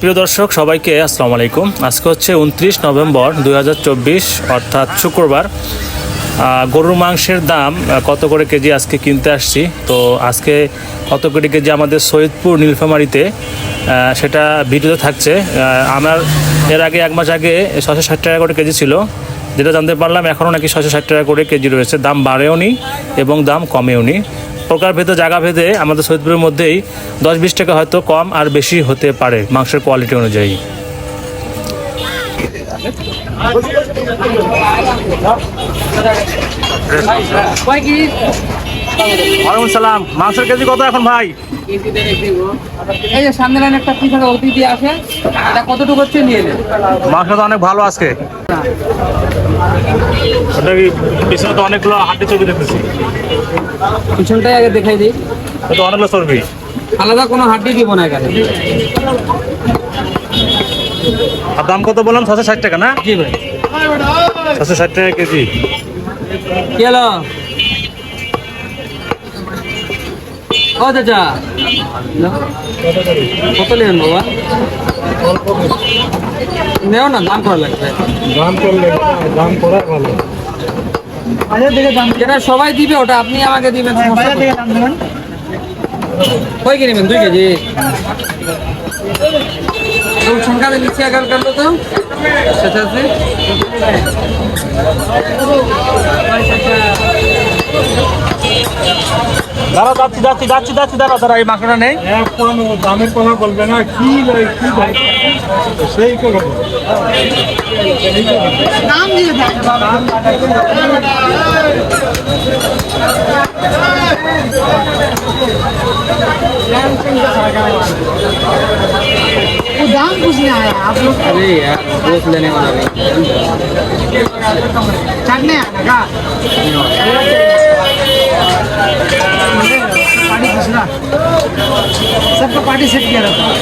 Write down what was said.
প্রিয় দর্শক সবাইকে আসসালামু আলাইকুম। আজকে হচ্ছে 29 নভেম্বর 2024 অর্থাৎ শুক্রবার। গরুর মাংসের দাম কত করে কেজি আজকে কিনতে আসছি। তো আজকে কত করে কেজি আমাদের সৈয়দপুর নীলফামারীতে সেটা ভিডিওতে থাকছে। আমার এর আগে এক মাস আগে 660 টাকা করে কেজি ছিল, যেটা জানতে পারলাম এখনও নাকি 660 টাকা করে কেজি রয়েছে। দাম বাড়েও নি এবং দাম কমেও নি। প্রকারভেদে জায়গা ভেদে আমাদের সৈয়দপুরের মধ্যেই 10-20 টাকা হয়তো কম আর বেশি হতে পারে মাংসের কোয়ালিটি অনুযায়ী। ওয়ালাইকুম সালাম। মাংসের কেজি কত এখন ভাই? এই যে সামনে লাইন একটা পিছনে অতিথি আসে, এটা কতটুকু হচ্ছে নিয়ে নেন। মাংস তো অনেক ভালো আজকে। ওটা কি পিছনে তো অনেকগুলো হাড্ডি চর্বি দেখতেছি। পিছনটাই আগে দেখাই দিই। তো অনেকগুলো চর্বি, আলাদা কোনো হাড্ডি দিব না এখানে। আর দাম কত বললাম? 660 টাকা না? জি ভাই। 660 টাকা কেজি। কি হলো ও চাচা, কত নেবেন বাবা? নেও না, দাম করা লাগবে। যেটা সবাই দিবে ওটা আপনি আমাকে দিবেন। কই কি নেবেন? 2 কেজি সংখ্যা নিচ্ছি। এগার কাটলো তো আচ্ছা আছে। দাঁড়া, যাচ্ছি দাঁড়া, এই মাংসটা নেই। দামের কথা বলবে না, কি সেই নাম দিয়ে দেয়। वो दाम पूछने आया आप लोग। अरे यार दोस्त लेने वाला नहीं। चढ़ने आना का पार्टी पूछना, सबका पार्टी सेट किया रहता है।